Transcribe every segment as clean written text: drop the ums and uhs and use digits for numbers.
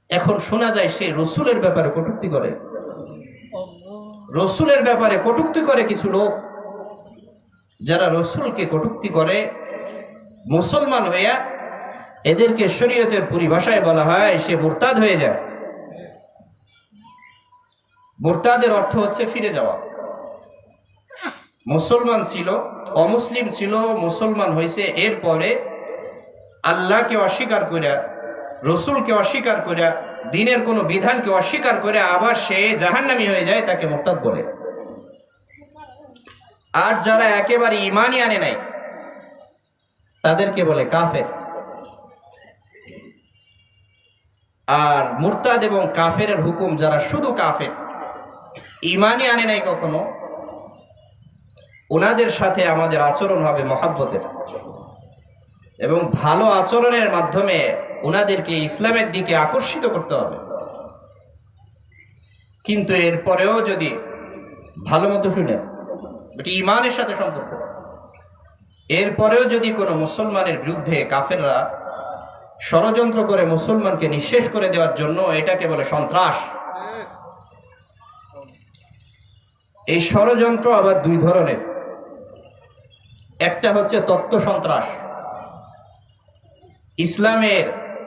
এখন শোনা যায় সে রসুলের ব্যাপারে কটূক্তি করে, রসুলের ব্যাপারে কটূক্তি করে কিছু লোক। যারা রসুলকে কটূক্তি করে মুসলমান হইয়া, এদেরকে শরীয়তের পরিভাষায় বলা হয় সে মুরতাদ হয়ে যায়। মুরতাদের অর্থ হচ্ছে ফিরে যাওয়া। মুসলমান ছিল, অমুসলিম ছিল, মুসলমান হয়েছে, এরপরে আল্লাহকে অস্বীকার করিয়া, রসুলকে অস্বীকার করিয়া, দিনের কোনো বিধানকে অস্বীকার করে আবার সে জাহান্নামী হয়ে যায়, তাকে মুরতাদ বলে। আর যারা একেবারে ঈমানই আনে নাই তাদেরকে বলে কাফের। আর মুরতাদ এবং কাফের হুকুম, যারা শুধু কাফের, ঈমানই আনে নাই কখনো, ওনাদের সাথে আমাদের আচরণ হবে মহাব্বতের এবং ভালো আচরণের মাধ্যমে ওনাদেরকে ইসলামের দিকে আকর্ষিত করতে হবে। কিন্তু এরপরেও যদি ভালো মতো শুনে, এটি ঈমানের সাথে সম্পর্ক, এরপরেও যদি কোনো মুসলমানের বিরুদ্ধে কাফেররা ষড়যন্ত্র করে মুসলমানকে নিঃশেষ করে দেওয়ার জন্য, এটাকে বলে সন্ত্রাস। এই ষড়যন্ত্র আবার দুই ধরনের। একটা হচ্ছে তথ্য সন্ত্রাস, ইসলামের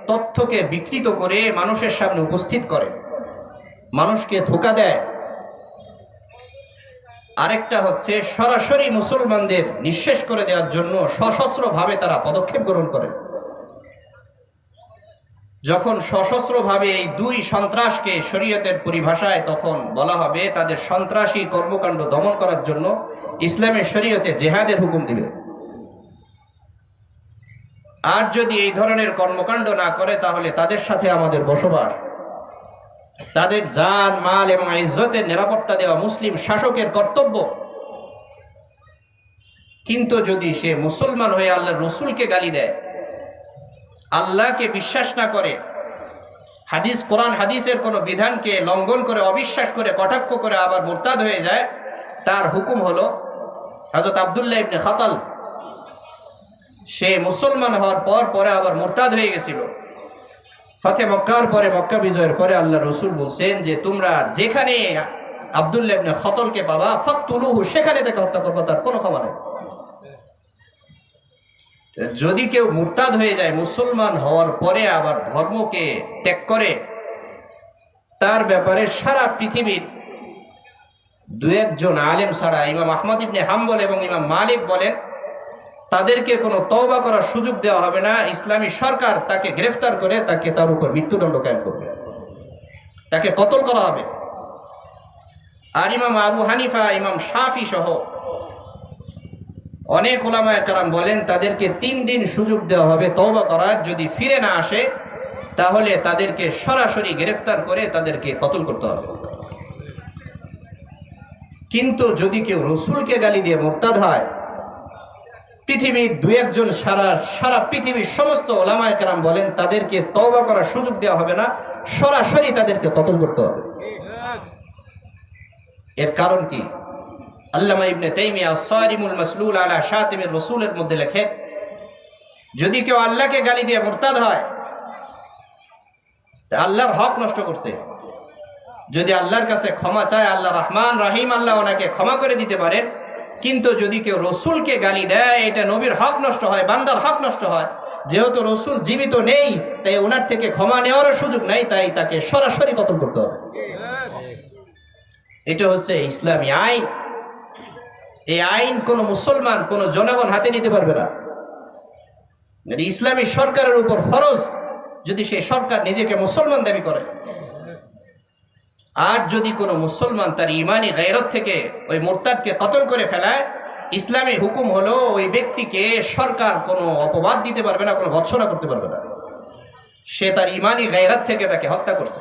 তথ্যকে বিকৃত করে মানুষের সামনে উপস্থিত করে, মানুষকে ধোঁকা দেয়। আরেকটা হচ্ছে সরাসরি মুসলমানদের নিঃশেষ করে দেওয়ার জন্য সশস্ত্রভাবে তারা পদক্ষেপ গ্রহণ করে। যখন সশস্ত্রভাবে এই দুই সন্ত্রাসকে শরীয়তের পরিভাষায় তখন বলা হবে তাদের সন্ত্রাসী কর্মকাণ্ড দমন করার জন্য ইসলামের শরীয়তে জেহাদের হুকুম দিবে। আর যদি এই ধরনের কর্মকাণ্ড না করে তাহলে তাদের সাথে আমাদের বসবাস, তাদের জান মাল এবং ইজ্জতের নিরাপত্তা দেওয়া মুসলিম শাসকের কর্তব্য। কিন্তু যদি সে মুসলমান হয়ে আল্লাহর রসুলকে গালি দেয়, আল্লাহকে বিশ্বাস না করে, হাদিস কোরআন হাদিসের কোনো বিধানকে লঙ্ঘন করে, অবিশ্বাস করে, কটাক্ষ করে আবার মুরতাদ হয়ে যায়, তার হুকুম হলো হযরত আব্দুল্লাহ ইবনে খাতাল, সে মুসলমান হওয়ার পরে আবার মুরতাদ হয়ে গেছিল। ফতে মক্কার পরে, মক্কা বিজয়ের পরে আল্লাহ রসুল বলছেন যে তোমরা যেখানে আব্দুল্লাহ ইবনে খাতালকে পাবা ফাকতুলুহু, সেখানে তাকে হত্যা করবে, তার কোনো ক্ষমা নেই। যদি কেউ মুরতাদ হয়ে যায়, মুসলমান হওয়ার পরে আবার ধর্মকে ত্যাগ করে, তার ব্যাপারে সারা পৃথিবীর দু একজন আলেম ছাড়া ইমাম আহমদ ইবনে হাম্বল এবং ইমাম মালিক বলেন তাদেরকে কোনো তওবা করার সুযোগ দেওয়া হবে না। ইসলামী সরকার তাকে গ্রেফতার করে তাকে তার উপর মৃত্যুদণ্ড কায়েম করবে, তাকে কতল করা হবে। আর ইমাম আবু হানিফা, ইমাম শাফি সহ অনেক উলামায়ে কেরাম বলেন তাদেরকে 3 দিন সুযোগ দেওয়া হবে তওবা করার। যদি ফিরে না আসে তাহলে তাদেরকে সরাসরি গ্রেফতার করে তাদেরকে কতল করতে হবে। কিন্তু যদি কেউ রসুলকে গালি দিয়ে মুরতাদ হয়, পৃথিবীর দু একজন, সারা পৃথিবীর সমস্ত উলামায়ে কেরাম বলেন তাদেরকে তওবা করার সুযোগ দেওয়া হবে না, সরাসরি তাদেরকে কতল করতে হবে। এর কারণ কি? আল্লামা ইবনে তাইমিয়া আস-সারিমুল মাসলুল আলা শাতিমির রাসূলের মধ্যে লেখে, যদি কেউ আল্লাহকে গালি দিয়ে মুরতাদ হয় তা আল্লাহর হক নষ্ট করছে। যদি আল্লাহর কাছে ক্ষমা চায়, আল্লাহ রহমান রহিম, আল্লাহ ওনাকে ক্ষমা করে দিতে পারেন। কিন্তু যদি কেউ রসুলকে গালি দেয়, এটা নবীর হক নষ্ট হয়, বান্দার হক নষ্ট হয়। যেহেতু রসুল জীবিত নেই, তাই ওনার থেকে ক্ষমা নেওয়ার সুযোগ নাই, তাই তাকে সরাসরি কতল করতে হবে। এটা হচ্ছে ইসলামী আইন। এই আইন কোন মুসলমান, কোন জনগণ হাতে নিতে পারবে না। ইসলামী সরকারের উপর ফরজ, যদি সেই সরকার নিজেকে মুসলমান দাবি করে। আর যদি কোনো মুসলমান তার ইমানি গায়রত থেকে ওই মুরতাদকে কতল করে ফেলায়, ইসলামী হুকুম হলো ওই ব্যক্তিকে সরকার কোনো অপবাদ দিতে পারবে না, কোনো ভৎসনা করতে পারবে না। সে তার ইমানি গায়রত থেকে তাকে হত্যা করছে।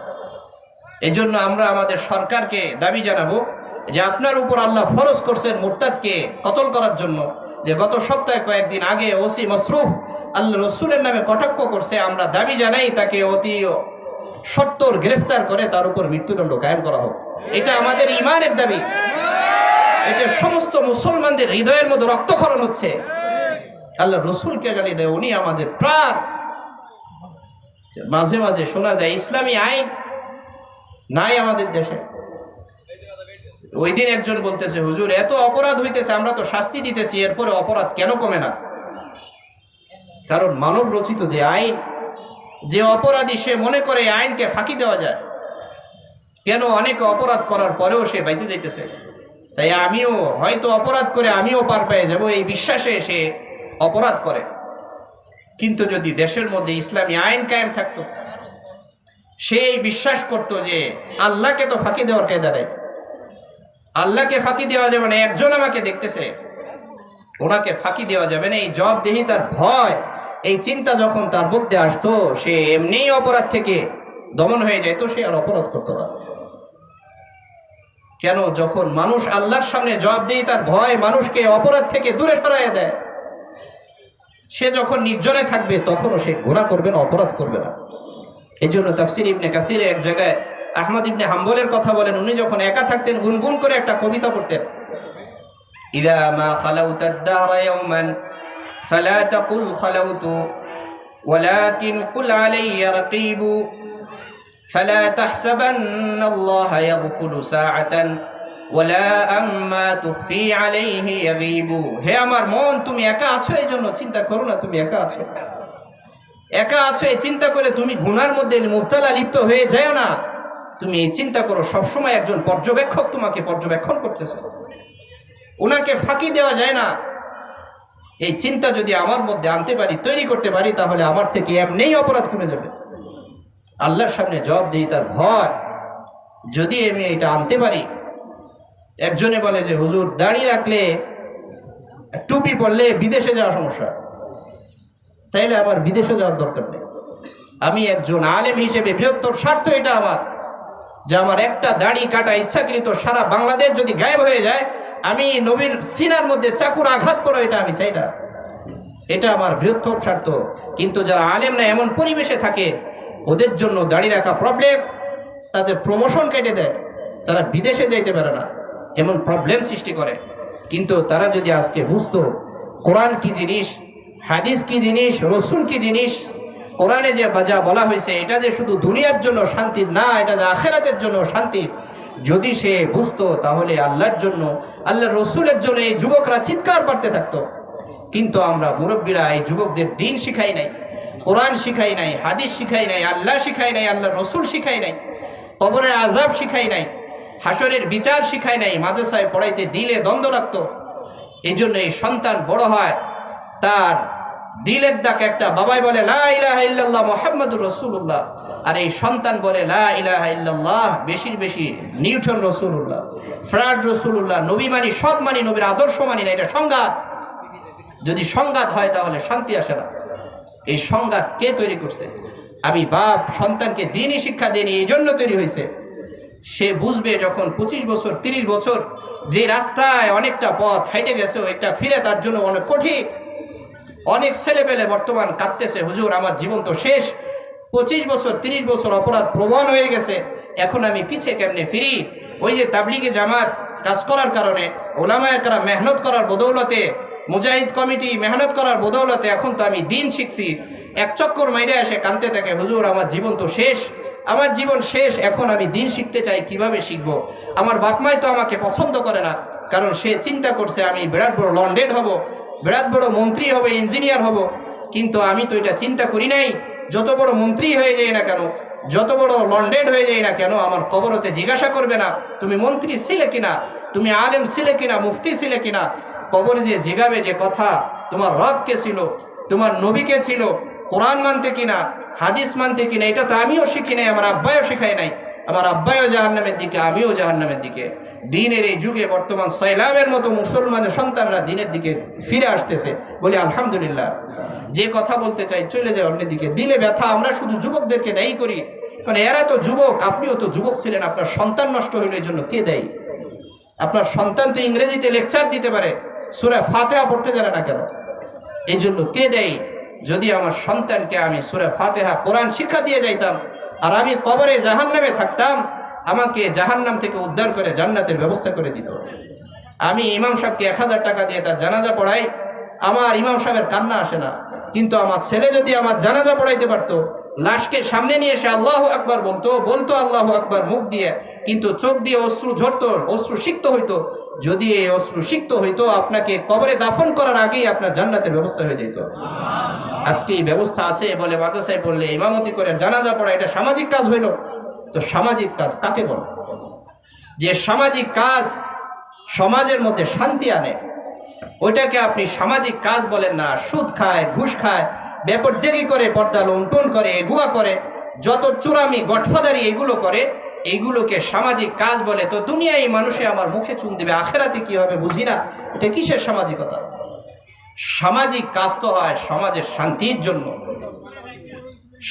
এই জন্য আমরা আমাদের সরকারকে দাবি জানাবো যে আপনার উপর আল্লাহ ফরজ করছেন মুরতাদকে কতল করার জন্য। যে গত সপ্তাহে কয়েকদিন আগে ওসি মসরুফ আল্লাহ রসুলের নামে কটাক্ষ করছে, আমরা দাবি জানাই তাকে অতি সত্বর গ্রেফতার করে তার উপর মৃত্যুদণ্ড কায়েম করা হোক। এটা আমাদের ইমানের দাবি। এটা সমস্ত মুসলমানদের হৃদয়ের মধ্যে রক্তক্ষরণ হচ্ছে। আল্লাহ রসুলকে গালি দেয়, উনি আমাদের প্রাণ। মাঝে মাঝে শোনা যায় ইসলামী আইন নাই আমাদের দেশে। ওই দিন একজন বলতেছে, হুজুর এত অপরাধ হইতেছে, আমরা তো শাস্তি দিতেছি, এরপরে অপরাধ কেন কমে না? কারণ মানব রচিত যে আইন, যে অপরাধী সে মনে করে আইনকে ফাঁকি দেওয়া যায়। কেন অনেকে অপরাধ করার পরেও সে বেঁচে যাইতেছে। তাই আমিও হয়তো অপরাধ করে আমিও পার পেয়ে যাব, এই বিশ্বাসে সে অপরাধ করে। কিন্তু যদি দেশের মধ্যে ইসলামী আইন কায়েম থাকতো, সে বিশ্বাস করত যে আল্লাহকে তো ফাঁকি দেওয়ার কায়দা নেই, আল্লাহকে ফাঁকি দেওয়া যাবে না, একজন আমাকে দেখতেছে, ওনাকে ফাঁকি দেওয়া যাবে না। এই জবাবদিহিতার ভয়, এই চিন্তা যখন তার মধ্যে আসতো, সে এমনিই অপরাধ থেকে দমন হয়ে যায়, তো সে আর অপরাধ করতো না। কেন? যখন মানুষ আল্লাহর সামনে জবাবদিহিতার ভয় মানুষকে অপরাধ থেকে দূরে সরাইয়া দেয়, সে যখন নির্জনে থাকবে তখনও সে গুনাহ করবে না, অপরাধ করবে না। এই জন্য তাফসীর ইবনে কাসিরে এক জায়গায় আহমদ ইবনে হাম্বলের কথা বলেন, উনি যখন একা থাকতেন গুনগুন করে একটা কবিতা পড়তেন, ইযা মা খালাউতা আদ-দাহরা ইয়াওমান ফালা তাকুল খালাউতু ওয়ালাকিন কুল আলাইয়া রাকীবু ফালা তাহসাবান্নাল্লাহা ইয়াগফুলু সাআতান ওয়ালা আম্মা তুখফি আলাইহি ইয়াগীবু। হে আমার মন, তুমি একা আছো, এই জন্য চিন্তা করো না তুমি একা আছো। একা আছো এই চিন্তা করে তুমি গুনার মধ্যে মুবতালা লিপ্ত হয়ে যাও না। তুমি এই চিন্তা করো, সবসময় একজন পর্যবেক্ষক তোমাকে পর্যবেক্ষণ করতেছে, ওনাকে ফাঁকি দেওয়া যায় না। এই চিন্তা যদি আমার মধ্যে আনতে পারি, তৈরি করতে পারি, তাহলে আমার থেকে এমনিই অপরাধ কমে যাবে। আল্লাহর সামনে জবাবদিহিতার ভয় যদি আমি এটা আনতে পারি। একজনে বলে যে হুজুর দাড়ি রাখলে, টুপি পরলে বিদেশে যাওয়া সমস্যা, তাইলে আমার বিদেশে যাওয়ার দরকার নেই। আমি একজন আলেম হিসেবে বৃহত্তর স্বার্থ এটা আমার, যে আমার একটা দাড়ি কাটা ইচ্ছাকৃত সারা বাংলাদেশ যদি গায়েব হয়ে যায়, আমি নবীর সিনার মধ্যে চাকুর আঘাত করো, এটা আমি চাই না। এটা আমার বৃহত্তর স্বার্থ। কিন্তু যারা আলেম না এমন পরিবেশে থাকে, ওদের জন্য দাড়ি রাখা প্রবলেম, তাদের প্রমোশন কেটে দেয়, তারা বিদেশে যাইতে পারে না, এমন প্রবলেম সৃষ্টি করে। কিন্তু তারা যদি আজকে বুঝতো কোরআন কি জিনিস, হাদিস কি জিনিস, রসুল কি জিনিস, কোরআনে যে যা বলা হয়েছে এটা যে শুধু দুনিয়ার জন্য শান্তি না, এটা যে আখিরাতের জন্য শান্তি, যদি সে বুঝতো, তাহলে আল্লাহর জন্য, আল্লাহর রসুলের জন্য এই যুবকরা চিৎকার করতে থাকতো। কিন্তু আমরা মুরব্বীরা এই যুবকদের দিন শিখাই নাই, কোরআন শিখাই নাই, হাদিস শিখাই নাই, আল্লাহ শিখাই নাই, আল্লাহর রসুল শিখাই নাই, কবরের আযাব শিখাই নাই, হাসরের বিচার শিখাই নাই। মাদ্রাসায় পড়াইতে দিলে দ্বন্দ্ব লাগতো। এই জন্য এই সন্তান বড় হয়, তার দিলের ডাক একটা, বাবাই বলে লা ইলাহা ইল্লাল্লাহ মুহাম্মাদুর রাসূলুল্লাহ, আর এই সন্তান বলে লা ইলাহা ইল্লাল্লাহ বেশির বেশি নিউটন রাসূলুল্লাহ, ফ্রাড রাসূলুল্লাহ। নবী মানি, সব মানি, নবীর আদর্শ মানি না, এটা সংঘাত। যদি সংঘাত হয় তাহলে শান্তি আসে না। এই সংঘাত কে তৈরি করছে? আমি বাপ সন্তানকে দিনই শিক্ষা দিইনি, এই জন্য তৈরি হয়েছে। সে বুঝবে যখন 25 বছর 30 বছর যে রাস্তায় অনেকটা পথ হেঁটে গেছে, ওইটা ফিরে তার জন্য অনেক কঠিন। অনেক ছেলে পেলে বর্তমান কাঁদতেছে, হুজুর আমার জীবন তো শেষ, 25 বছর 30 বছর অপরাধ প্রবণ হয়ে গেছে, এখন আমি পিছে কেমনে ফিরি? ওই যে তাবলিগে জামাত কাজ করার কারণে, ওলামায়ে কেরাম মেহনত করার বদৌলতে, মুজাহিদ কমিটি মেহনত করার বদৌলতে এখন তো আমি দিন শিখছি, এক চক্কর মাইরে এসে কাঁদতে থাকে, হুজুর আমার জীবন তো শেষ, আমার জীবন শেষ, এখন আমি দিন শিখতে চাই, কিভাবে শিখবো? আমার বাপমাই তো আমাকে পছন্দ করে না, কারণ সে চিন্তা করছে আমি বিরাট বড় লন্ডেড হব, বিরাট বড় মন্ত্রী হবে, ইঞ্জিনিয়ার হব। কিন্তু আমি তো এটা চিন্তা করি নাই, যত বড় মন্ত্রী হয়ে যাই না কেন, যত বড় লন্ডেড হয়ে যাই না কেন, আমার কবরতে জিজ্ঞাসা করবে না তুমি মন্ত্রী ছিলে কিনা, তুমি আলেম ছিলে কিনা, মুফতি ছিলে কিনা। কবরে যে জিগাবে যে কথা, তোমার রব কে ছিল, তোমার নবী কে ছিল, কোরআন মানতে কিনা, হাদিস মানতে কিনা, এটা তো আমিও শিখি নাই, আমার আব্বাইও শিখাই নাই। আমার আব্বাইও জাহান্নামের দিকে, আমিও জাহান্নামের দিকে। দিনের এই যুগে বর্তমান সয়লাবের মতো মুসলমানের সন্তানরা দিনের দিকে ফিরে আসতেছে, বলি আলহামদুলিল্লাহ। যে কথা বলতে চাই চলে যায় অন্যের দিকে, দিলে ব্যথা। আমরা শুধু যুবকদেরকে দায়ী করি, কারণ এরা তো যুবক, আপনিও তো যুবক ছিলেন, আপনার সন্তান নষ্ট হইল, এই জন্য কে দেয়? আপনার সন্তান তো ইংরেজিতে লেকচার দিতে পারে, সূরা ফাতিহা পড়তে জানে না কেন, এই জন্য কে দেয়? যদি আমার সন্তানকে আমি সূরা ফাতিহা কোরআন শিক্ষা দিয়ে যাইতাম, আর আমি কবরে জাহান্নামে থাকতাম, আমাকে জাহান্নাম থেকে উদ্ধার করে জান্নাতের ব্যবস্থা করে দিত। আমি ইমাম সাহেবকে 1000 টাকা দিয়ে তার জানাজা পড়াই, আমার ইমাম সাহেবের কান্না আসে না, কিন্তু আমার ছেলে যদি আমার জানাজা পড়াইতে পারতো, লাশকে সামনে নিয়ে এসে আল্লাহু আকবার বলতো আল্লাহু আকবার মুখ দিয়ে, কিন্তু চোখ দিয়ে অশ্রু ঝরতো, অশ্রু সিক্ত হইতো। যদি এই অশ্রু সিক্ত হইতো, আপনাকে কবরে দাফন করার আগেই আপনার জান্নাতের ব্যবস্থা হয়ে যেত। আজকে এই ব্যবস্থা আছে বলে মাদ্রাসায় পড়লে, ইমামতি করে জানাজা পড়া, এটা সামাজিক কাজ হইল। তো সামাজিক কাজ কাকে বলে? যে সামাজিক কাজ সমাজের মধ্যে শান্তি আনে, ওইটাকে আপনি সামাজিক কাজ বলেন না। সুদ খায়, ঘুষ খায়, বেপরদেগি করে, পর্দা লুণ্ঠন করে, এগুয়া করে, যত চুরামি গঠফাদারি এগুলো করে, এইগুলোকে সামাজিক কাজ বলে। তো দুনিয়ায় মানুষে আমার মুখে চুন দেবে, আখেরাতে কি হবে বুঝি না। এটা কিসের সামাজিকতা? সামাজিক কাজ তো হয় সমাজের শান্তির জন্য,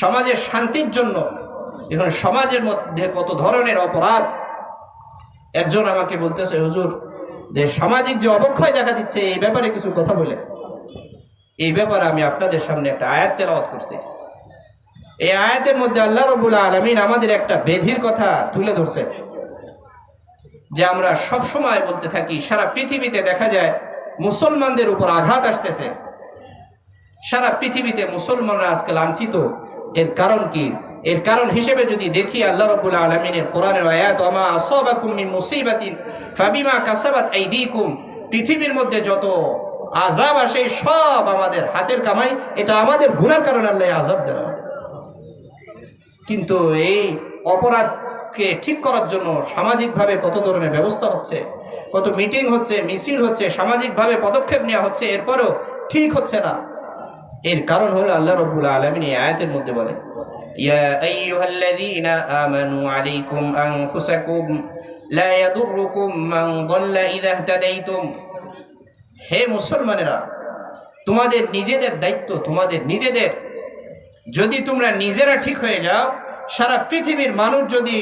সমাজের শান্তির জন্য। এখন সমাজের মধ্যে কত ধরনের অপরাধ। একজন আমাকে বলতেছে, হুজুর, যে সামাজিক যে অবক্ষয় দেখা দিচ্ছে, এই ব্যাপারে কিছু কথা বলে। এই ব্যাপারে আমি আপনাদের সামনে একটা আয়াত তেলাওয়াত করছি। এই আয়াতের মধ্যে আল্লাহ রাব্বুল আলামিন আমাদের একটা বেধির কথা তুলে ধরছে, যে আমরা সব সময় বলতে থাকি, সারা পৃথিবীতে দেখা যায় মুসলমানদের উপর আঘাত আসতেছে। সারা পৃথিবীতে মুসলমানরা আজকে লাঞ্ছিত। এর কারণ কি? এর কারণ হিসেবে যদি দেখি, আল্লাহ রাব্বুল আলামিনের কোরআনের আয়াত, ওমা আসাবাকুম মিন মুসিবাতিন ফাবিমা কাসাবাত আইদিকুম, পৃথিবীর মধ্যে যত আযাব আসে সব আমাদের হাতের কামাই, এটা আমাদের গুনার কারণে আল্লাহ আযাব দেন আমাদের। কিন্তু এই অপরাধকে ঠিক করার জন্য সামাজিকভাবে কত ধরনের ব্যবস্থা হচ্ছে, কত মিটিং হচ্ছে, মিছিল হচ্ছে, সামাজিকভাবে পদক্ষেপ নেওয়া হচ্ছে, এরপরও ঠিক হচ্ছে না। এর কারণ হলো আল্লাহ রাব্বুল আলামিন এই আয়াতের মধ্যে বলে, ইয়া আইয়ুহাল্লাযীনা আমানু আলাইকুম আনফুসাকুম লা ইয়াদুররুকুম মান দাল্লা ইযা ইহতাদাইতুম। হে মুসলমানেরা, তোমাদের নিজেদের দায়িত্ব, তোমাদের নিজেদের। যদি তোমরা নিজেরা ঠিক হয়ে যাও, সারা পৃথিবীর মানুষ যদি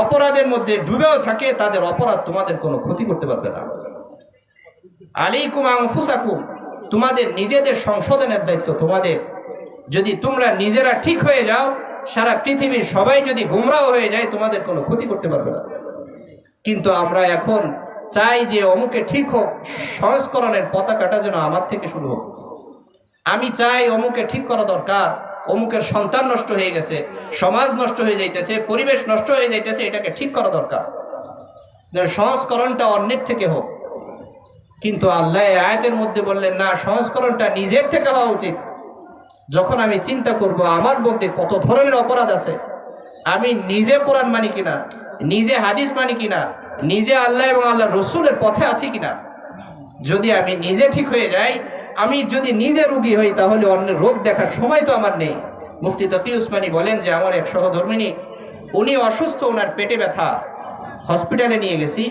অপরাধের মধ্যে ডুবেও থাকে, তাদের অপরাধ তোমাদের কোনো ক্ষতি করতে পারবে না। আলাইকুম আনফুসাকুম, তোমাদের নিজেদের সংশোধনের দায়িত্ব তোমাদের। যদি তোমরা নিজেরা ঠিক হয়ে যাও, সারা পৃথিবীর সবাই যদি গুমরাহ হয়ে যায়, তোমাদের কোনো ক্ষতি করতে পারবে না। কিন্তু আমরা এখন চাই যে অমুকে ঠিক হোক, সংস্করণের পতাকাটা যেন আমার থেকে শুরু হোক। আমি চাই অমুকে ঠিক করা দরকার, অমুকের সন্তান নষ্ট হয়ে গেছে, সমাজ নষ্ট হয়ে যাইতেছে, পরিবেশ নষ্ট হয়ে যাইতেছে, এটাকে ঠিক করা দরকার, যেন সংস্করণটা অন্যের থেকে হোক। কিন্তু আল্লাহ আয়াতের মধ্যে বললেন, না, সংস্করণটা নিজের থেকে হওয়া উচিত। যখন আমি চিন্তা করব আমার মধ্যে কত ধরনের অপরাধ আছে, আমি নিজে কোরআন মানি কিনা, নিজে হাদিস মানি কিনা, নিজে আল্লাহ এবং আল্লাহ রসুলের পথে আছি কিনা, যদি আমি নিজে ঠিক হয়ে যাই, আমি যদি নিজে রোগী হই, তাহলে অন্যের রোগ দেখার সময় তো আমার নেই। মুফতি তকি উসমানী বলেন যে আমার এক সহধর্মিনী, উনি অসুস্থ, ওনার পেটে ব্যথা, হসপিটালে নিয়ে গেছি।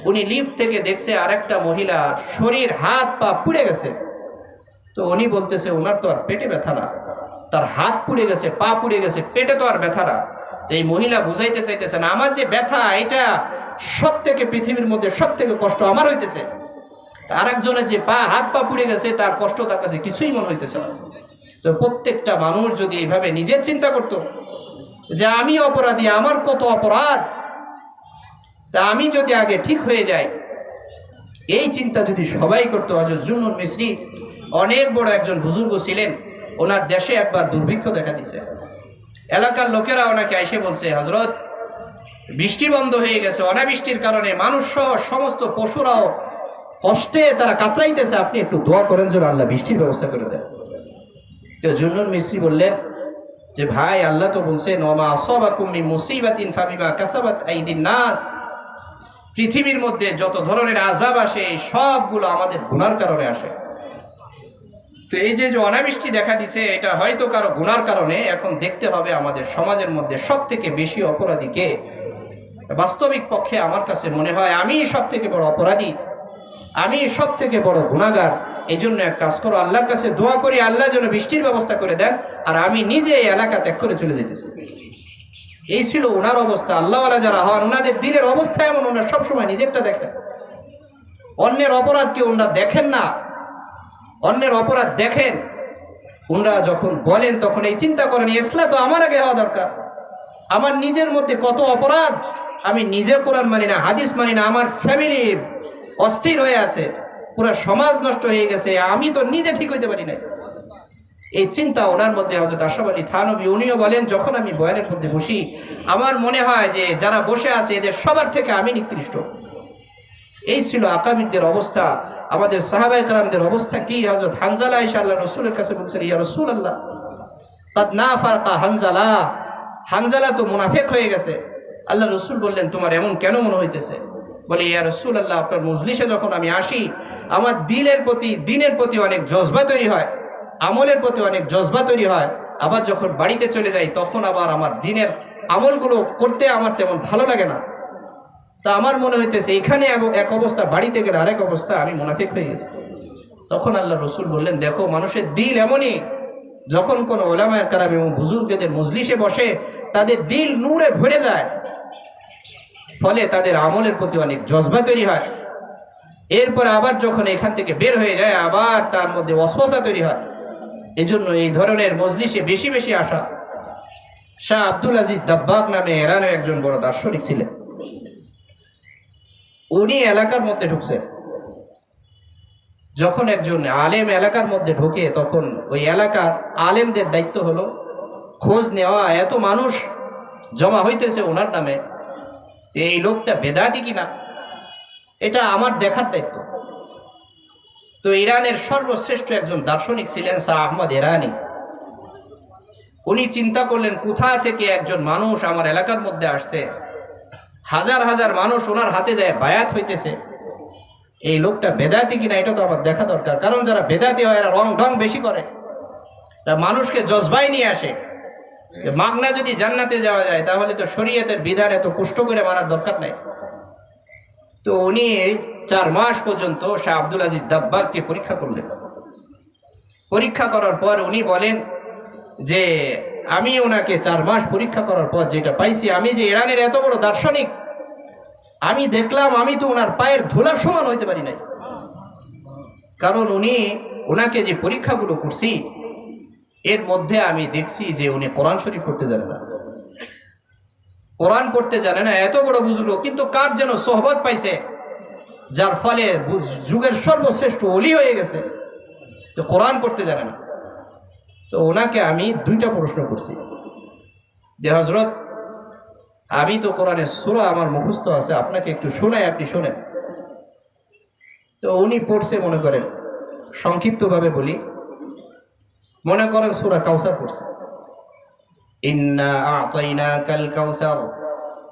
উনি লিফট থেকে দেখছে আরেকটা মহিলা শরীর হাত পা পুড়ে গেছে। তো উনি বলতেছে, ওনার তো আর পেটে ব্যথা না, তার হাত পুড়ে গেছে, পা পুড়ে গেছে, পেটে তো আর ব্যথা না। এই মহিলা বুঝাইতে চাইতেছে না, আমার যে ব্যথা, এটা সব থেকে পৃথিবীর মধ্যে সব থেকে কষ্ট আমার হইতেছে। আর একজনের যে হাত পা পুড়ে গেছে, তার কষ্ট তার কাছে কিছুই মনে হইতেছে না। তো প্রত্যেকটা মানুষ যদি এইভাবে নিজের চিন্তা করত যে আমি অপরাধী, আমার কত অপরাধ, তা আমি যদি আগে ঠিক হয়ে যাই, এই চিন্তা যদি সবাই করতো। হযরত জুন্নুন মিসরি অনেক বড় একজন বুজুর্গ ছিলেন। ওনার দেশে একবার দুর্ভিক্ষ দেখা দিছে। এলাকার লোকেরা ওনাকে এসে বলছে, হযরত, বৃষ্টি বন্ধ হয়ে গেছে, অনাবৃষ্টির কারণে মানুষ সহ সমস্ত পশুরাও কষ্টে তারা কাতরাইতেছে, আপনি একটু দোয়া করেন যেন আল্লাহ বৃষ্টির ব্যবস্থা করে দেন। তো জুন্নুন মিসরি বললেন যে, ভাই, আল্লাহ তো বলছেন, ওমা আসাবাকুম মিন মুসিবাতিন ফাবিমা কাসাবাত আইদিন নাস, পৃথিবীর মধ্যে যত ধরনের আযাব আসে সবগুলো আমাদের গুনার কারণে আসে। তো এই যে অনাবৃষ্টি দেখা দিচ্ছে, এটা হয়তো কারো গুনার কারণে। এখন দেখতে হবে আমাদের সমাজের মধ্যে সব থেকে বেশি অপরাধী কে। বাস্তবিক পক্ষে আমার কাছে মনে হয় আমি সব থেকে বড় অপরাধী, আমি সব থেকে বড় গুনাহগার। এই জন্য এক কাজ করো, আল্লাহর কাছে দোয়া করি আল্লাহ যেন বৃষ্টির ব্যবস্থা করে দেন, আর আমি নিজে এই এলাকা ত্যাগ করে চলে যেতেছি। এই ছিল ওনার অবস্থা। আল্লাহওয়ালা যারা হন, ওনাদের দিলের অবস্থা এমন, ওনারা সবসময় নিজেরটা দেখেন, অন্যের অপরাধকে ওনারা দেখেন না। অন্যের অপরাধ দেখেন, ওনারা যখন বলেন তখন এই চিন্তা করেন, ইসলাম তো আমার আগে হওয়া দরকার। আমার নিজের মধ্যে কত অপরাধ, আমি নিজে কোরআন মানি না, হাদিস মানি না, আমার ফ্যামিলি অস্থির হয়ে আছে, পুরো সমাজ নষ্ট হয়ে গেছে, আমি তো নিজে ঠিক হইতে পারি না। এই চিন্তা ওনার মধ্যে হযরত আশরাফ আলী থানভী উনিও বলেন, যখন আমি বয়ানের মধ্যে বসি আমার মনে হয় যে যারা বসে আছে এদের সবার থেকে আমি নিকৃষ্ট। এই ছিল আকাবিরদের অবস্থা। আমাদের সাহাবায়ে কেরামদের অবস্থা কি? হযরত হানজালা এসে আল্লাহ রাসূলের কাছে বলছেন, ইয়া রাসূলুল্লাহ কাদ নাফাকা হানজালা, হানজালা তো মুনাফিক হয়ে গেছে। আল্লাহ রাসূল বললেন, তোমার এমন কেন মনে হইতেছে? বলে, ইয়া রাসূলুল্লাহ আপনার মজলিসে যখন আমি আসি আমার দিনের প্রতি অনেক জজবা তৈরি হয়, আমলের প্রতি অনেক জজবা তৈরি হয়। আবার যখন বাড়িতে চলে যাই তখন আবার আমার দিনের আমলগুলো করতে আমার তেমন ভালো লাগে না। তা আমার মনে হইতেছে এখানে এক অবস্থা, বাড়িতে গেলে আরেক অবস্থা, আমি মুনাফিক হয়ে গেছি। তখন আল্লাহ রসুল বললেন, দেখো মানুষের দিল এমনই, যখন কোন ওলামায়ে কেরাম এবং বুজুর্গদের মজলিসে বসে তাদের দিল নূরে ভরে যায়, ফলে তাদের আমলের প্রতি অনেক জজবা তৈরি হয়। এরপরে আবার যখন এখান থেকে বের হয়ে যায় আবার তার মধ্যে ওয়াসওয়াসা তৈরি হয়। এজন্য এই ধরনের মজলিসে বেশি বেশি আসা। শাহ আব্দুল আজিজ দাব্বাগ নামে ইরানের একজন বড় দার্শনিক ছিলেন। উনি এলাকার মধ্যে ঢুকছেন। যখন একজন আলেম এলাকার মধ্যে ঢোকে তখন ওই এলাকার আলেমদের দায়িত্ব হলো খোঁজ নেওয়া, এত মানুষ জমা হইতেছে ওনার নামে, এই লোকটা বেদাতি কিনা এটা আমার দেখার দায়িত্ব। তো ইরানের সর্বশ্রেষ্ঠ একজন দার্শনিক ছিলেন শাহ আহমদ ইরানি। উনি চিন্তা করলেন, কোথা থেকে একজন মানুষ আমার এলাকার মধ্যে আসছে, হাজার হাজার মানুষ ওনার হাতে যায় বায়াত হইতেছে, এই লোকটা বেদাতি কিনা এটা তো আমার দেখা দরকার। কারণ যারা বেদাতি হয় এরা রং ঢং বেশি করে, মানুষকে জজবাই নিয়ে আসে। মাগনা যদি জান্নাতে যাওয়া যায় তাহলে তো শরীয়তের বিধান এত কষ্ট করে মানার দরকার নাই। তো উনি 4 মাস পর্যন্ত শাহ আব্দুল আজিজ দাব্বাগকে পরীক্ষা করলেন। পরীক্ষা করার পর উনি বলেন যে আমি ওনাকে 4 মাস পরীক্ষা করার পর যেটা পাইছি, আমি যে ইরানের এত বড় দার্শনিক, আমি দেখলাম আমি তো ওনার পায়ের ধুলার সমান হইতে পারি নাই। কারণ ওনাকে যে পরীক্ষাগুলো করছি এর মধ্যে আমি দেখছি যে উনি কোরআন শরীফ পড়তে জানে না, কোরআন পড়তে জানে না। এত বড় বুজুর্গ, কিন্তু কার যেন সোহবত পাইছে যার ফলে যুগের সর্বশ্রেষ্ঠ ওলি হয়ে গেছে, তো কোরআন পড়তে জানে না। তো ওনাকে আমি 2টা প্রশ্ন করছি যে হযরত আমি তো কোরআনের সূরা আমার মুখস্থ আছে, আপনাকে একটু শোনাই, আপনি শোনেন। তো উনি পড়ছে, মনে করেন সংক্ষিপ্তভাবে বলি, মনে করেন সূরা কাউসার পড়ছে, ইন্না আ'তাইনাকাল কাউসার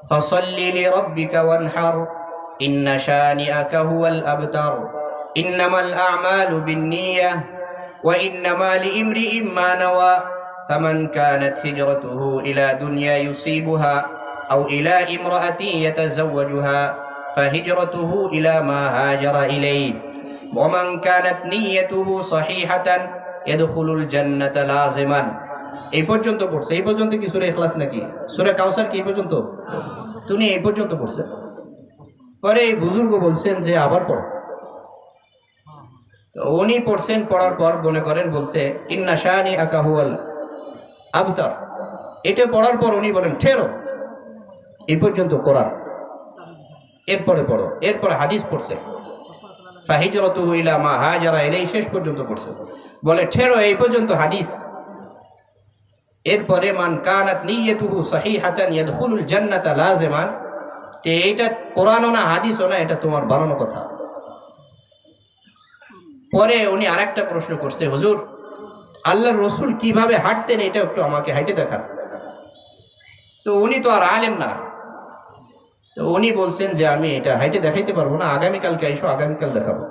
ফাসাল্লি লিরাব্বিকা ওয়ানহার ইন্না শানিআকা হুয়াল আবতার ইন্নামাল আ'মালু বিন্নিয়াহ ওয়া ইন্নামা লিইমরিইম মা নাওয়া ফামান কানাত হিজরাতুহু ইলা দুনিয়া ইউসিবুহা আও ইলা ইমরাআতিন ইয়াতাযাওয়াজুহা ফাহিজরাতুহু ইলা মা হাজারা ইলাইহি ওয়া মান কানাত নিয়্যাতুহু সহিহাতান ইয়াদখুলুল জান্নাতা লাযিমান। এই পর্যন্ত পড়ছে। এই পর্যন্ত কি সূরা ইখলাস নাকি? সূরা কাউসার কি এই পর্যন্ত? তুমি এই পর্যন্ত পড়ছে। পরে এই বুজুর্গ বলছেন যে আবার পড়ো। তো উনি পড়ছেন, পড়ার পর মনে করেন বলছে ইন্না শানিআকা হুয়াল আবতার। এটা পড়ার পর উনি বলেন ঠেরো, এই পর্যন্ত কোরআন, এরপরে পড়ো। এরপরে হাদিস পড়ছে, ফাহিজরাতুহু ইলা মা হাজারা ইলাইহি, শেষ পর্যন্ত পড়ছে। বলে ঠেরো, এই পর্যন্ত হাদিস। এরপরে মান কানাত নিয়্যাতুহু সহিহাতান ইয়াদখুলুল জান্নাতা লাযিমান, এইটা কোরআনও না হাদিসও না, এটা তোমার বানানো কথা। পরে উনি আরেকটা প্রশ্ন করছে, হুজুর আল্লাহর রাসূল কিভাবে হাঁটতেন এটা একটু আমাকে হাঁটে দেখান। তো উনি তো আর আলেম না, তো উনি বলছেন যে আমি এটা হাঁটে দেখাইতে পারবো না, আগামীকালকে আইসো, আগামীকাল দেখাবো।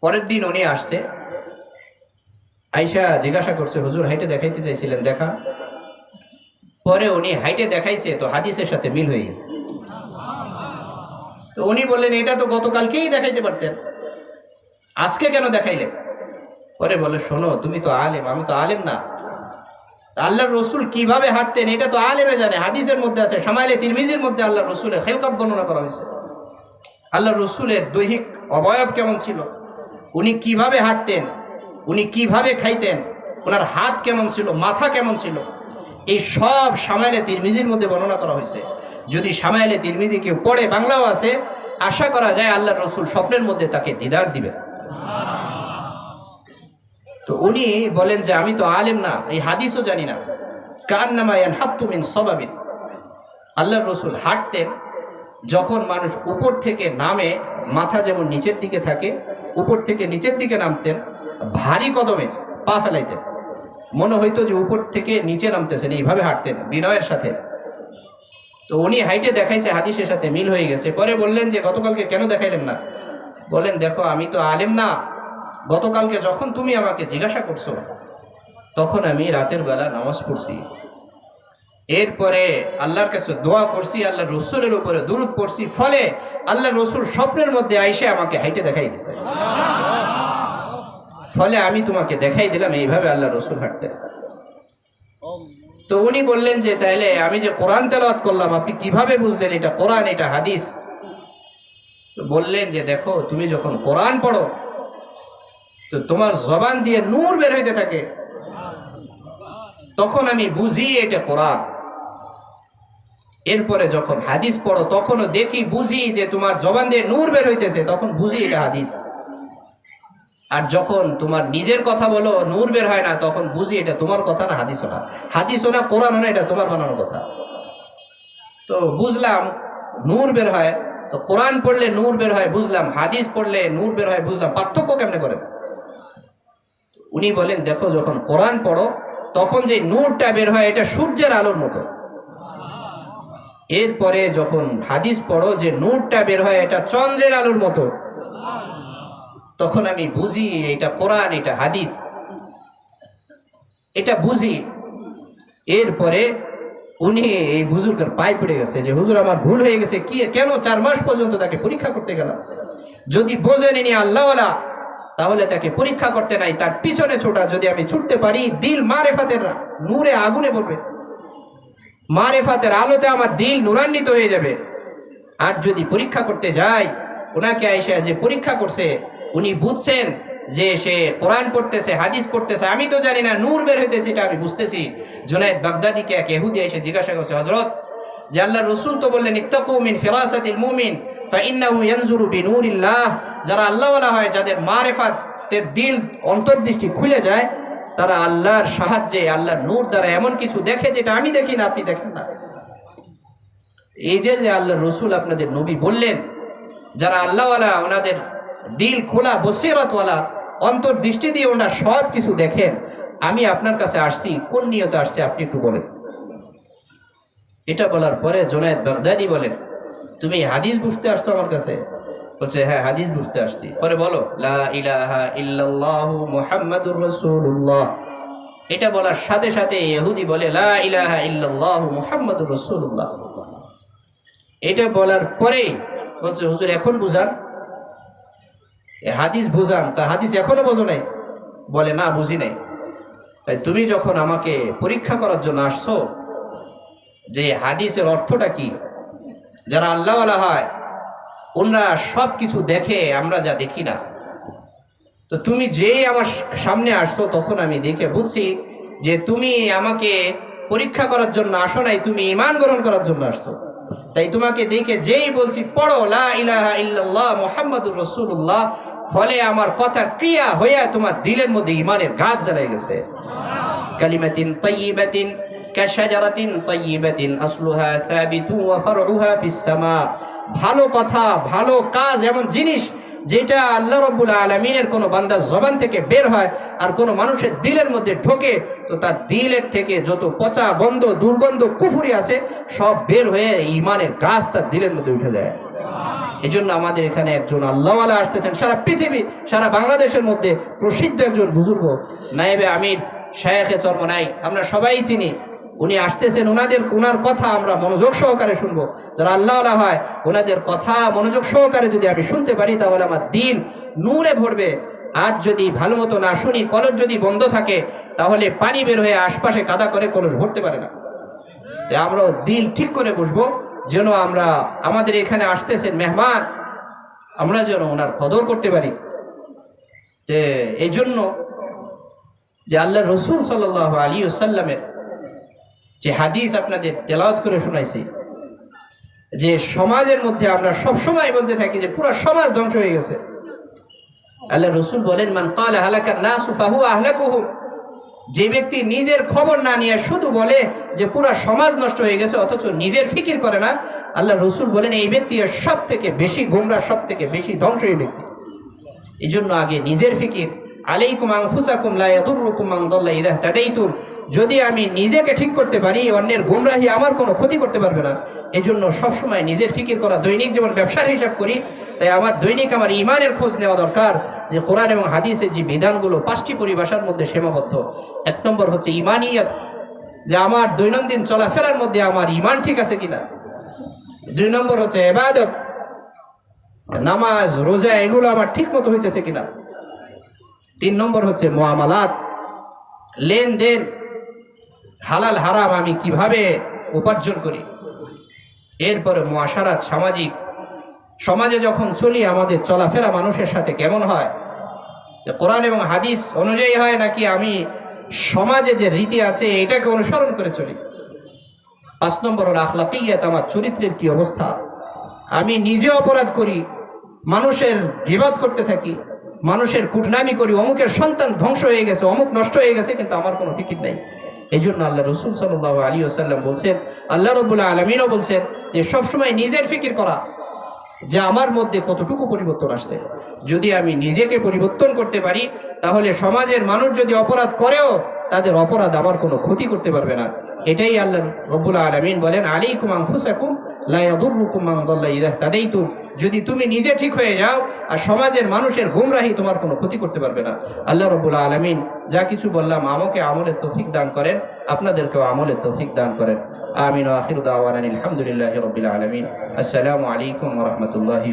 পরের দিন উনি আসছে, আইসা জিজ্ঞাসা করছে, হুজুর হাইটে দেখাইতে চাইছিলেন, দেখা। পরে উনি হাইটে দেখাইছে, তো হাদিসের সাথে মিল হয়ে গেছে। তো উনি বললেন এটা তো গতকালকেই দেখাইতে পারতেন, আজকে কেন দেখাইলেন? পরে বলে শোনো, তুমি তো আলেম, আমি তো আলেম না। আল্লাহর রসুল কিভাবে হাঁটতেন এটা তো আলেমে জানে, হাদিসের মধ্যে আছে, শামাইলে তিরমিজির মধ্যে আল্লাহর রসুলের খেলকত বর্ণনা করা হয়েছে। আল্লাহর রসুলের দৈহিক অবয়ব কেমন ছিল, উনি কিভাবে হাঁটতেন, উনি কিভাবে খাইতেন, ওনার হাত কেমন ছিল, মাথা কেমন ছিল, এই সব শামাইলে তিরমিজির মধ্যে বর্ণনা করা হয়েছে। যদি শামাইলে তিরমিজি কেউ পড়ে, বাংলাও আছে, আশা করা যায় আল্লাহর রসুল স্বপ্নের মধ্যে তাকে দিদার দিবেন। তো উনি বলেন যে আমি তো আলেম না, এই হাদিসও জানি না। কান্নামা ইয়ানহাত্তু মিন সাবাবিন, আল্লাহর রসুল হাঁটতেন, যখন মানুষ উপর থেকে নামে মাথা যেমন নিচের দিকে থাকে, উপর থেকে নিচের দিকে নামতেন, ভারী কদমে পা ফেলাইতেন, মনে হইতো যে উপর থেকে নিচে নামতেছেন, এইভাবে হাঁটতেন বিনয়ের সাথে। তো উনি হাইটে দেখাইছে, হাদিসের সাথে মিল হয়ে গেছে। পরে বললেন যে গতকালকে কেন দেখাইলেন না? বলেন দেখো আমি তো আলেম না, গতকালকে যখন তুমি আমাকে জিজ্ঞাসা করছো তখন আমি রাতের বেলা নামাজ পড়ছি, এরপরে আল্লাহর কাছে দোয়া করছি, আল্লাহ রসুলের উপরে দুরূদ পড়ছি, ফলে আল্লাহ রসুল স্বপ্নের মধ্যে আইসে আমাকে হাইটে দেখাই দিছে, ফলে আমি তোমাকে দেখাই দিলাম এইভাবে আল্লাহ রসুল হাঁটতেন। তো উনি বললেন যে তাইলে আমি যে কোরআন তেলাওয়াত করলাম আপনি কিভাবে বুঝলেন এটা কোরআন এটা হাদিস? তো বললেন যে দেখো তুমি যখন কোরআন পড়ো তো তোমার জবান দিয়ে নূর বের হইতে থাকে, তখন আমি বুঝি এটা কোরআন। এরপরে যখন হাদিস পড়ো তখনও দেখি বুঝি যে তোমার জবান দিয়ে নূর বের হইতেছে, তখন বুঝি এটা হাদিস। আর যখন তোমার নিজের কথা বলো নূর বের হয় না, তখন বুঝি এটা তোমার কথা না, হাদিসও না, হাদিসও না, কোরআনও না, এটা তোমার বানানোর কথা। তো বুঝলাম নূর বের হয়, তো কোরআন পড়লে নূর বের হয় বুঝলাম, হাদিস পড়লে নূর বের হয় বুঝলাম, পার্থক্য কেমনে করে? উনি বলেন দেখো যখন কোরআন পড়ো তখন যে নূরটা বের হয় এটা সূর্যের আলোর মতো, এরপরে যখন হাদিস পড়ো যে নূরটা বের হয় এটা চন্দ্রের আলোর মতো, তখন আমি বুঝি এটা কোরআন এটা হাদিস, এটা বুঝি। এরপরে উনি এই হুজুরকে পায়ে পড়ে গেছে যে হুজুর আমার ভুল হয়ে গেছে, কি কেন 4 মাস পর্যন্ত তাকে পরীক্ষা করতে গেলাম, যদি বোঝেনি আল্লাহওয়ালা তাহলে তাকে পরীক্ষা করতে নাই, তার পিছনে ছোটা, যদি আমি ছুটতে পারি দিল মারেফাতের নূরে আগুনে পড়বে, মারেফাতের আলোতে আমার দিল নূরান্বিত হয়ে যাবে। আর যদি পরীক্ষা করতে যাই, ওনাকে আইসা যে পরীক্ষা করছে উনি বুঝছেন যে সে কোরআন পড়তেছে হাদিস পড়তেছে, আমি তো জানি না নূর বের হইতেছে এটা আমি বুঝতেছি। জুনায়েদ বাগদাদিকে এক ইহুদি এসে জিজ্ঞাসা করছে, হযরত যে আল্লাহর রাসূল তো বললেন ইত্তাকু মিন ফিরাসাতিল মুমিন ফাইন্নাহু ইয়ানজুরু বিনূরিল্লাহ, যারা আল্লাহওয়ালা হয়, যাদের মারেফাতের দিল অন্তর্দৃষ্টি খুলে যায়, তারা আল্লাহর সাহায্যে আল্লাহর নূর দ্বারা এমন কিছু দেখে যেটা আমি দেখি না, আপনি দেখেন না। এই যে আল্লাহর রাসূল আপনাদের নবী বললেন যারা আল্লাহওয়ালা, ওনাদের দিল খোলা, বসিরতওয়ালা, অন্তর্দৃষ্টি দিয়ে ওনারা সব কিছু দেখেন। আমি আপনার কাছে আসছি, কোন নিয়তে আসছে আপনি একটু বলেন। এটা বলার পরে জুনায়েদ বাগদাদি বলেন তুমি হাদিস বুঝতে আসছো আমার কাছে? বলছে হ্যাঁ হাদিস বুঝতে আসছি। পরে বলো লা ইলাহা ইল্লাল্লাহু মুহাম্মাদুর রাসূলুল্লাহ। এটা বলার সাথে সাথে ইহুদি বলে লা ইলাহা ইল্লাল্লাহু মুহাম্মাদুর রাসূলুল্লাহ। এটা বলার পরে বলছে হুজুর এখন বুঝান, হাদিস বুঝান। তা হাদিস এখনো বোঝো নাই? বলে না বুঝি নাই। তাই তুমি যখন আমাকে পরীক্ষা করার জন্য আসছো যে হাদিসের অর্থটা কি, যারা আল্লাহওয়ালা হয় ওনারা সব কিছু দেখে, আমরা যা দেখি না। তো তুমি যেই আমার সামনে আসছো তখন আমি দেখে বুঝছি যে তুমি আমাকে পরীক্ষা করার জন্য আসো নাই, তুমি ঈমান গ্রহণ করার জন্য আসছো। তাই তোমাকে দেখে যেই বলছি পড়ো লা ইলাহা ইল্লাল্লাহ মুহাম্মাদুর রাসূলুল্লাহ, ফলে আমার কথা ক্রিয়া হইয়া তোমার দিলের মধ্যে ঈমানের গাছ জ্বালাই গেছে। কালিমাতিন তাইয়্যিবাতিন কাশাজারাতিন তাইয়্যিবাতিন আসলুহা সাবিতুন ওয়া ফারউহা ফিস সামা। ভালো কথা, ভালো কাজ এমন জিনিস যেটা আল্লাহ রাব্বুল আলামিনের কোনো বান্দার জবান থেকে বের হয় আর কোনো মানুষের দিলের মধ্যে ঢোকে, তো তার দিলের থেকে যত পচা গন্ধ দুর্গন্ধ কুফরি আছে সব বের হয়ে ঈমানের গাছ তার দিলের মধ্যে উঠে যায়। এই জন্য আমাদের এখানে একজন আল্লাহওয়ালা আসতেছেন, সারা পৃথিবী সারা বাংলাদেশের মধ্যে প্রসিদ্ধ একজন বুজুর্গ নায়েবে আমির শায়েখে চরমনাই, আমরা সবাই চিনি। উনি আসতেছেন, ওনার কথা আমরা মনোযোগ সহকারে শুনবো। যারা আল্লাহওয়ালা হয় ওনাদের কথা মনোযোগ সহকারে যদি আমি শুনতে পারি তাহলে আমার দিল নূরে ভরবে। আর যদি ভালো মতো না শুনি, কলস যদি বন্ধ থাকে তাহলে পানি বের হয়ে আশপাশে কাদা করে কলস ভরতে পারে না। তাই আমরা দিল ঠিক করে বসবো, যেন আমরা আমাদের এখানে আসতেছেন মেহমান, আমরা যেন ওনার কদর করতে পারি। যে এই জন্য যে আল্লাহ রসুল সাল্লাল্লাহু আলাইহি ওয়াসাল্লামের যে হাদিস আপনাদের তেলাওয়াত করে শোনাইছি, যে সমাজের মধ্যে আমরা সব সময় বলতে থাকি যে পুরো সমাজ ধ্বংস হয়ে গেছে, আল্লাহ রসুল বলেন, মান ক্বালা হালাকান নাসু ফাহুয়া আহলাকুহুম, যে ব্যক্তি নিজের খবর না নিয়ে শুধু বলে যে পুরো সমাজ নষ্ট হয়ে গেছে অথচ নিজের ফিকির করে না, আল্লাহ রসুল বলেন এই ব্যক্তি সব থেকে বেশি গোমরা, সব থেকে বেশি ধ্বংসী ব্যক্তি। এই জন্য আগে নিজের ফিকির। আলাইকুম আনফুসাকুম লা ইয়াদুররুকুম মান দাল্লা ইযা ইহতাদাইতুম, যদি আমি নিজেকে ঠিক করতে পারি অন্যের গোমরাহি আমার কোনো ক্ষতি করতে পারবে না। এই জন্য সবসময় নিজের ফিকির করা। দৈনিক যেমন ব্যবসার হিসাব করি, তাই আমার দৈনিক আমার ইমানের খোঁজ নেওয়া দরকার, যে কোরআন এবং হাদিসের যে বিধানগুলো 5টি পরিভাষার মধ্যে সীমাবদ্ধ। 1 নম্বর হচ্ছে ইমানিয়াত, যে আমার দৈনন্দিন চলাফেরার মধ্যে আমার ইমান ঠিক আছে কিনা। 2 নম্বর হচ্ছে ইবাদত, নামাজ রোজা এগুলো আমার ঠিক মতো হইতেছে কিনা। 3 নম্বর হচ্ছে মুআমালাত, লেনদেন, হালাল হারাম আমি কিভাবে উপার্জন করি। এরপরে মুআশারাত, সামাজিক, সমাজে যখন চলি আমাদের চলাফেরা মানুষের সাথে কেমন হয়, কোরআন এবং হাদিস অনুযায়ী হয় নাকি আমি সমাজে যে রীতি আছে এটাকে অনুসরণ করে চলি। 5 নম্বর হলো আখলাকিয়াত, আমার চরিত্রের কি অবস্থা। আমি নিজে অপরাধ করি, মানুষের গীবত করতে থাকি, মানুষের কুটনামি করি, অমুকের সন্তান ধ্বংস হয়ে গেছে, অমুক নষ্ট হয়ে গেছে, কিন্তু আমার কোনো ফিকির নাই। এই জন্য আল্লাহ রসুল সাল্লাল্লাহু আলাইহি ওয়াসাল্লাম বলছেন, আল্লাহ রাব্বুল আলামিনও বলছেন যে সবসময় নিজের ফিকির করা, যে আমার মধ্যে কতটুকু পরিবর্তন আসছে। যদি আমি নিজেকে পরিবর্তন করতে পারি তাহলে সমাজের মানুষ যদি অপরাধ করেও তাদের অপরাধ আমার কোনো ক্ষতি করতে পারবে না। এটাই আল্লাহ রাব্বুল আলামিন বলেন, আলাইকুম আনফুসাকুম লা ইয়াদুররুকুম মান দাল্লা ইযা ইহতাদাইতুম, যদি তুমি নিজে ঠিক হয়ে যাও আর সমাজের মানুষের গোমরাহি তোমার কোনো ক্ষতি করতে পারবে না। আল্লাহ রাব্বুল আলামিন যা কিছু বললাম আমাকে আমলের তৌফিক দান করেন, আপনাদেরকেও আমলের তৌফিক দান করেন। আমিন ওয়া আখিরু দাওয়ানা আলহামদুলিল্লাহি রাব্বিল আলামিন। আসসালামু আলাইকুম ওয়া রাহমাতুল্লাহি।